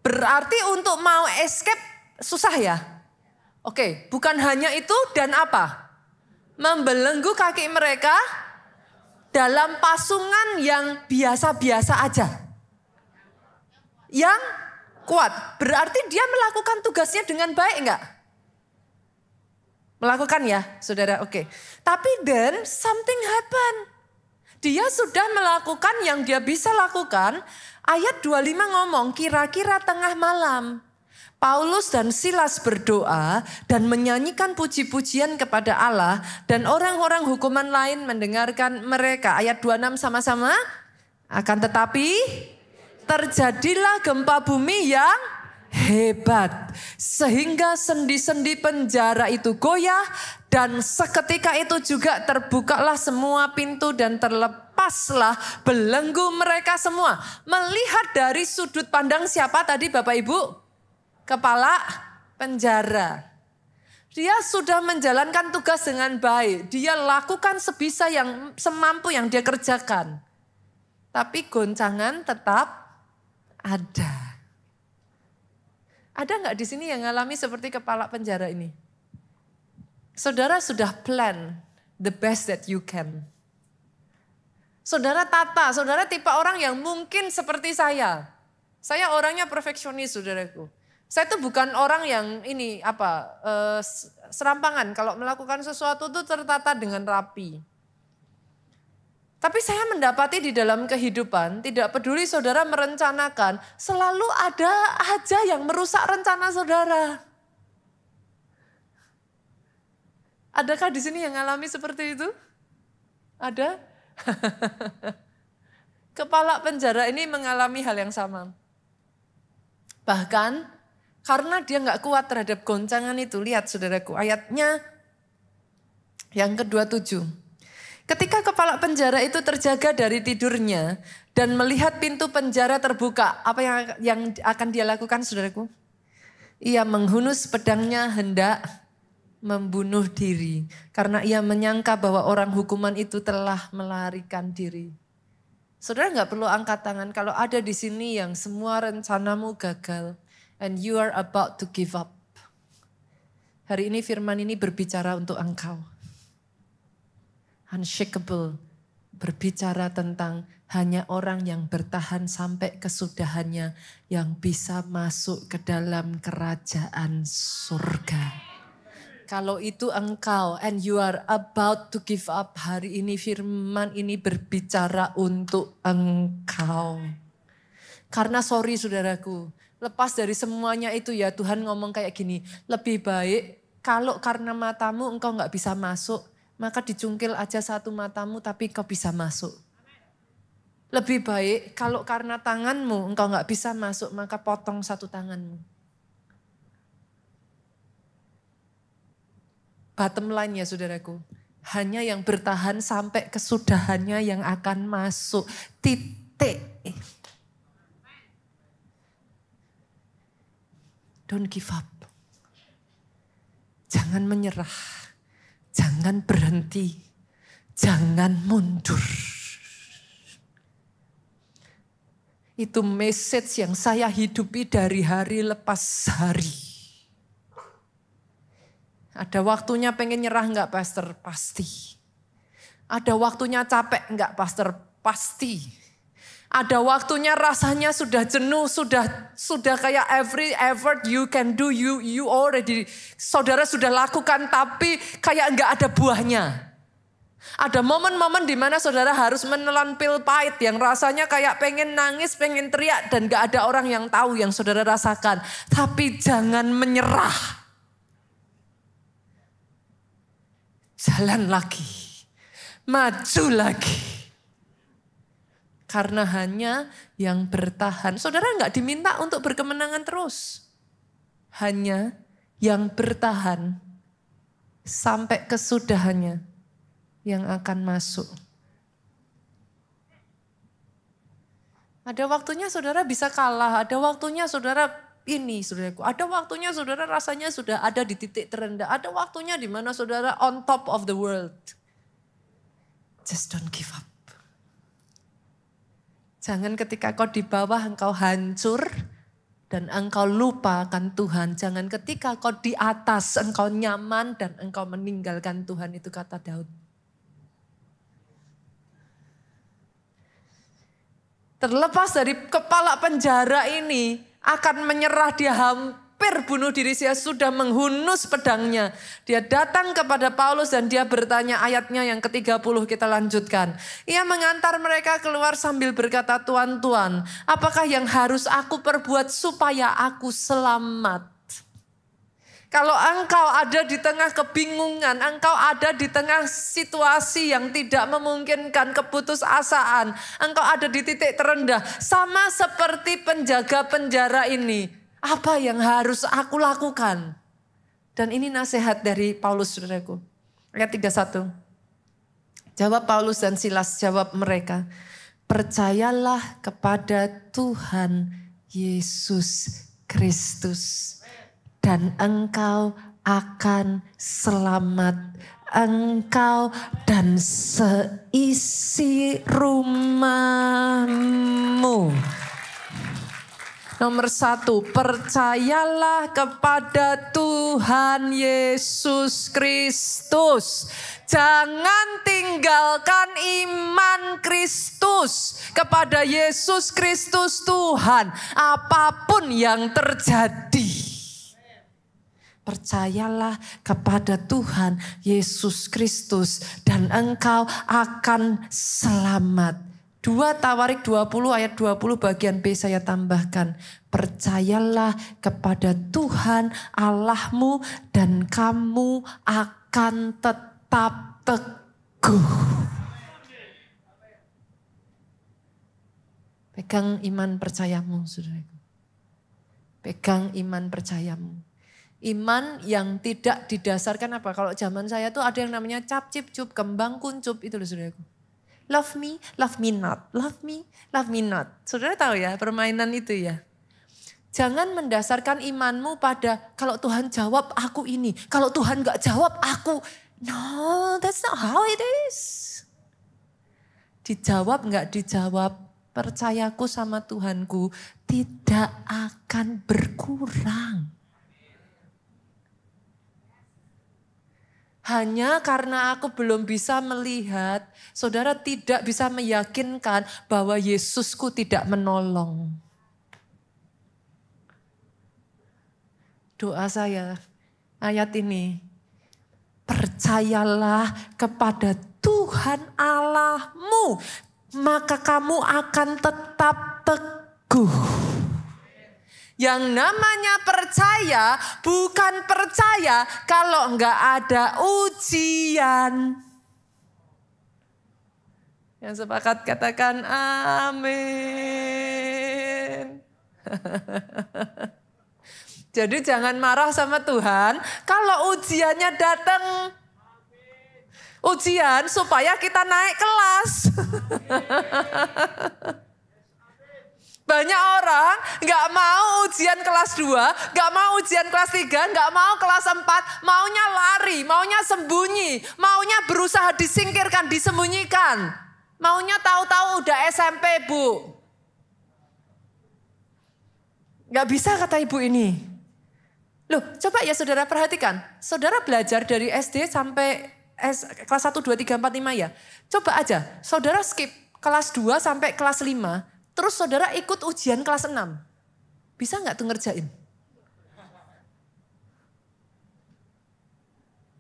Berarti untuk mau escape susah ya? Oke, bukan hanya itu dan apa? Membelenggu kaki mereka dalam pasungan yang biasa-biasa aja. Yang kuat. Berarti dia melakukan tugasnya dengan baik enggak? Melakukan ya, saudara. Oke. Tapi then something happen. Dia sudah melakukan yang dia bisa lakukan. Ayat 25 ngomong kira-kira tengah malam. Paulus dan Silas berdoa dan menyanyikan puji-pujian kepada Allah dan orang-orang hukuman lain mendengarkan mereka. Ayat 26 sama-sama. Akan tetapi terjadilah gempa bumi yang hebat. Sehingga sendi-sendi penjara itu goyah dan seketika itu juga terbukalah semua pintu dan terlepaslah belenggu mereka semua. Melihat dari sudut pandang siapa tadi Bapak Ibu? Kepala penjara. Dia sudah menjalankan tugas dengan baik. Dia lakukan sebisa yang semampu yang dia kerjakan. Tapi goncangan tetap ada. Ada nggak di sini yang ngalami seperti kepala penjara ini? Saudara sudah plan the best that you can. Saudara tata, saudara tipe orang yang mungkin seperti saya. Saya orangnya perfeksionis saudaraku. Saya tuh bukan orang yang serampangan. Kalau melakukan sesuatu tuh tertata dengan rapi. Tapi saya mendapati di dalam kehidupan, tidak peduli saudara merencanakan, selalu ada aja yang merusak rencana saudara. Adakah di sini yang alami seperti itu? Ada? Kepala penjara ini mengalami hal yang sama. Bahkan karena dia nggak kuat terhadap goncangan itu, lihat saudaraku ayatnya yang ke-27. Ketika kepala penjara itu terjaga dari tidurnya dan melihat pintu penjara terbuka, apa yang akan dia lakukan saudaraku? Ia menghunus pedangnya hendak membunuh diri karena ia menyangka bahwa orang hukuman itu telah melarikan diri. Saudara nggak perlu angkat tangan kalau ada di sini yang semua rencanamu gagal. And you are about to give up. Hari ini firman ini berbicara untuk engkau. Unshakable. Berbicara tentang hanya orang yang bertahan sampai kesudahannya yang bisa masuk ke dalam kerajaan surga. Kalau itu engkau and you are about to give up, hari ini firman ini berbicara untuk engkau. Karena sorry saudaraku, lepas dari semuanya itu ya Tuhan ngomong kayak gini, lebih baik Kalau karena matamu engkau nggak bisa masuk, maka dicungkil aja satu matamu tapi kau bisa masuk. Lebih baik kalau karena tanganmu engkau nggak bisa masuk, maka potong satu tanganmu. Bottom line ya saudaraku, hanya yang bertahan sampai kesudahannya yang akan masuk. Titik. Don't give up. Jangan menyerah. Jangan berhenti. Jangan mundur. Itu message yang saya hidupi dari hari lepas hari. Ada waktunya pengen nyerah enggak pastor? Pasti. Ada waktunya capek enggak pastor? Pasti. Ada waktunya rasanya sudah jenuh, sudah kayak every effort you can do, you already, saudara sudah lakukan tapi kayak enggak ada buahnya. Ada momen-momen di mana saudara harus menelan pil pahit yang rasanya kayak pengen nangis, pengen teriak dan enggak ada orang yang tahu yang saudara rasakan. Tapi jangan menyerah. Jalan lagi, maju lagi. Karena hanya yang bertahan. Saudara enggak diminta untuk berkemenangan terus. Hanya yang bertahan sampai kesudahannya yang akan masuk. Ada waktunya saudara bisa kalah, ada waktunya saudara ini saudaraku. Ada waktunya saudara rasanya sudah ada di titik terendah. Ada waktunya di mana saudara on top of the world. Just don't give up. Jangan ketika kau di bawah engkau hancur dan engkau lupa akan Tuhan. Jangan ketika kau di atas engkau nyaman dan engkau meninggalkan Tuhan. Itu kata Daud. Terlepas dari kepala penjara ini akan menyerah, dia hampir bunuh diri, dia sudah menghunus pedangnya. Dia datang kepada Paulus dan dia bertanya, ayatnya yang ke-30 kita lanjutkan. Ia mengantar mereka keluar sambil berkata, Tuan, Tuan, apakah yang harus aku perbuat supaya aku selamat? Kalau engkau ada di tengah kebingungan, engkau ada di tengah situasi yang tidak memungkinkan, keputusasaan, engkau ada di titik terendah, sama seperti penjaga penjara ini, apa yang harus aku lakukan? Dan ini nasihat dari Paulus, saudaraku. Ayat 31. Jawab Paulus dan Silas, jawab mereka, percayalah kepada Tuhan Yesus Kristus. Dan engkau akan selamat, engkau dan seisi rumahmu. Nomor 1, percayalah kepada Tuhan Yesus Kristus. Jangan tinggalkan iman Kristus kepada Yesus Kristus Tuhan. Apapun yang terjadi. Percayalah kepada Tuhan Yesus Kristus dan engkau akan selamat. 2 Tawarik 20 ayat 20 bagian B saya tambahkan. Percayalah kepada Tuhan Allahmu dan kamu akan tetap teguh. Pegang iman percayamu, saudaraku. Pegang iman percayamu. Iman yang tidak didasarkan apa? Kalau zaman saya tuh ada yang namanya cap cip cup, kembang kuncup, itu loh saudaraku. Love me not. Love me not. Saudara tahu ya permainan itu ya. Jangan mendasarkan imanmu pada kalau Tuhan jawab aku ini. Kalau Tuhan gak jawab aku. No, that's not how it is. Dijawab gak dijawab, percayaku sama Tuhanku tidak akan berkurang. Hanya karena aku belum bisa melihat, saudara tidak bisa meyakinkan bahwa Yesusku tidak menolong. Doa saya, ayat ini. Percayalah kepada Tuhan Allahmu, maka kamu akan tetap teguh. Yang namanya percaya bukan percaya kalau enggak ada ujian. Yang sepakat katakan amin. Jadi jangan marah sama Tuhan kalau ujiannya datang. Ujian supaya kita naik kelas. Banyak orang gak mau ujian kelas 2, gak mau ujian kelas 3, gak mau kelas 4, maunya lari, maunya sembunyi, maunya berusaha disingkirkan, disembunyikan. Maunya tahu-tahu udah SMP, Bu. Gak bisa kata ibu ini. Loh, coba ya saudara perhatikan. Saudara belajar dari SD sampai kelas 1, 2, 3, 4, 5 ya. Coba aja, saudara skip kelas 2 sampai kelas 5. Terus saudara ikut ujian kelas 6. Bisa nggak tuh ngerjain?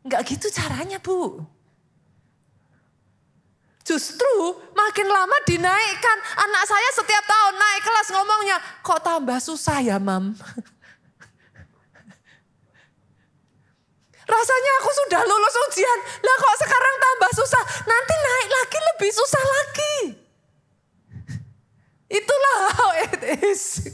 Nggak gitu caranya, Bu. Justru makin lama dinaikkan. Anak saya setiap tahun naik kelas ngomongnya, kok tambah susah ya, Mam? Rasanya aku sudah lulus ujian. Lah kok sekarang tambah susah? Nanti naik lagi lebih susah lagi. Itulah how it is.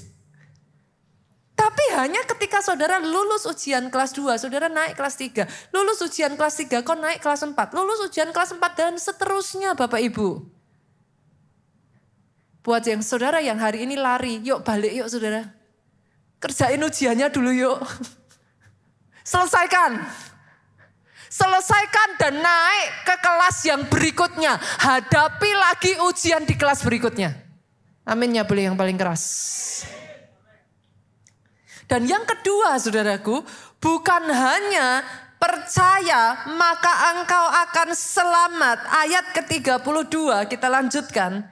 Tapi hanya ketika saudara lulus ujian kelas 2, saudara naik kelas 3. Lulus ujian kelas 3, kok naik kelas 4. Lulus ujian kelas 4 dan seterusnya Bapak Ibu. Buat yang saudara yang hari ini lari, yuk balik yuk saudara. Kerjain ujiannya dulu yuk. Selesaikan. Selesaikan dan naik ke kelas yang berikutnya. Hadapi lagi ujian di kelas berikutnya. Aminnya boleh yang paling keras. Dan yang kedua saudaraku, bukan hanya percaya maka engkau akan selamat. Ayat ke-32 kita lanjutkan.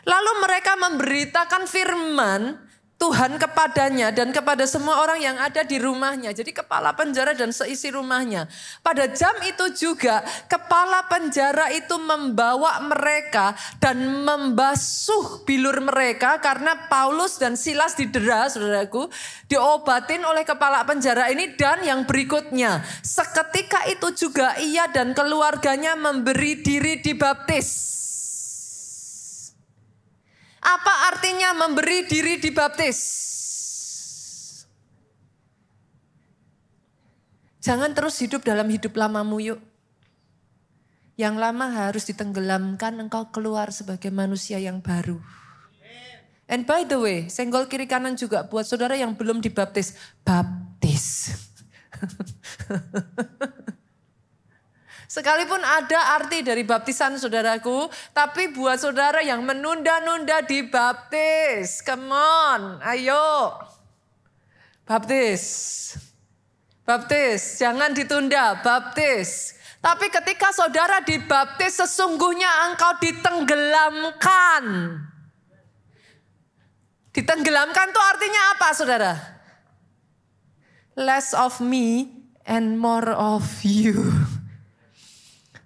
Lalu mereka memberitakan firman Tuhan kepadanya dan kepada semua orang yang ada di rumahnya. Jadi kepala penjara dan seisi rumahnya. Pada jam itu juga kepala penjara itu membawa mereka dan membasuh bilur mereka. Karena Paulus dan Silas didera, saudaraku. Diobatin oleh kepala penjara ini dan yang berikutnya. Seketika itu juga ia dan keluarganya memberi diri dibaptis. Apa artinya memberi diri dibaptis? Jangan terus hidup dalam hidup lamamu yuk. Yang lama harus ditenggelamkan, engkau keluar sebagai manusia yang baru. And by the way, senggol kiri kanan juga buat saudara yang belum dibaptis. Baptis. Sekalipun ada arti dari baptisan saudaraku, tapi buat saudara yang menunda-nunda dibaptis. Come on, ayo. Baptis. Baptis, jangan ditunda, baptis. Tapi ketika saudara dibaptis, sesungguhnya engkau ditenggelamkan. Ditenggelamkan itu artinya apa saudara? Less of me and more of you.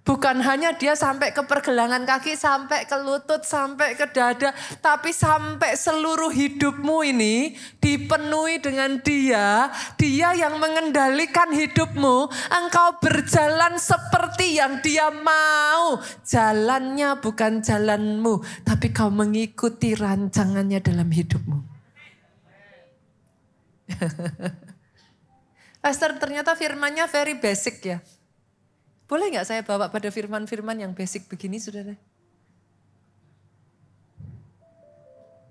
Bukan hanya dia sampai ke pergelangan kaki, sampai ke lutut, sampai ke dada. Tapi sampai seluruh hidupmu ini dipenuhi dengan dia. Dia yang mengendalikan hidupmu. Engkau berjalan seperti yang dia mau. Jalannya bukan jalanmu. Tapi kau mengikuti rancangannya dalam hidupmu. Pastor, ternyata firmannya very basic ya. Boleh gak saya bawa pada firman-firman yang basic begini saudara?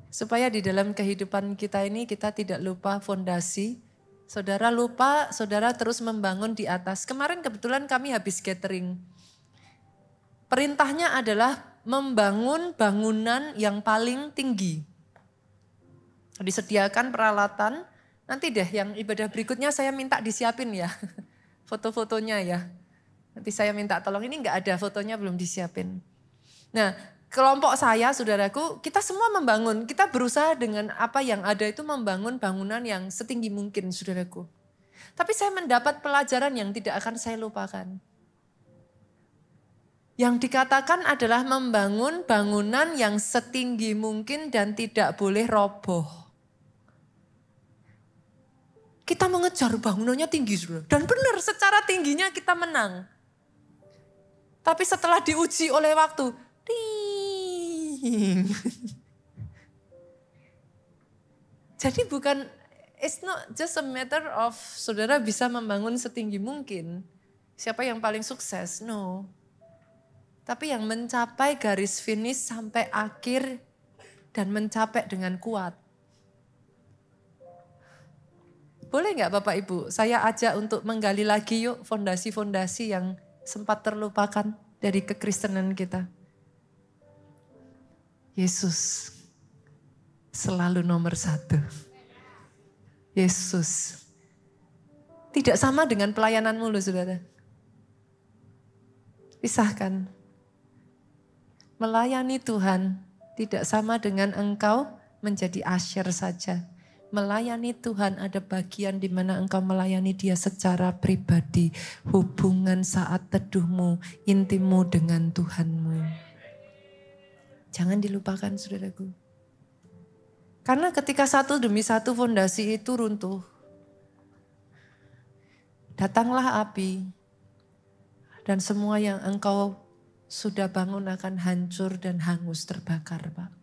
Supaya di dalam kehidupan kita ini kita tidak lupa fondasi. Saudara lupa, saudara terus membangun di atas. Kemarin kebetulan kami habis gathering. Perintahnya adalah membangun bangunan yang paling tinggi. Disediakan peralatan, nanti deh yang ibadah berikutnya saya minta disiapin ya. Foto-fotonya ya. Nanti saya minta tolong, ini enggak ada fotonya belum disiapin. Nah, kelompok saya, saudaraku, kita semua membangun. Kita berusaha dengan apa yang ada itu membangun bangunan yang setinggi mungkin, saudaraku. Tapi saya mendapat pelajaran yang tidak akan saya lupakan. Yang dikatakan adalah membangun bangunan yang setinggi mungkin dan tidak boleh roboh. Kita mengejar bangunannya tinggi, saudara. Dan benar, secara tingginya kita menang. Tapi setelah diuji oleh waktu, ting. Jadi bukan, it's not just a matter of saudara bisa membangun setinggi mungkin. Siapa yang paling sukses? No. Tapi yang mencapai garis finish sampai akhir dan mencapai dengan kuat. Boleh nggak Bapak Ibu, saya ajak untuk menggali lagi yuk fondasi-fondasi yang sempat terlupakan dari kekristenan kita. Yesus selalu nomor 1. Yesus. Tidak sama dengan pelayananmu loh saudara. Pisahkan. Melayani Tuhan tidak sama dengan engkau menjadi asyir saja. Melayani Tuhan ada bagian di mana engkau melayani Dia secara pribadi. Hubungan saat teduhmu, intimmu dengan Tuhanmu. Jangan dilupakan saudaraku. Karena ketika satu demi satu fondasi itu runtuh, datanglah api dan semua yang engkau sudah bangun akan hancur dan hangus terbakar, Pak.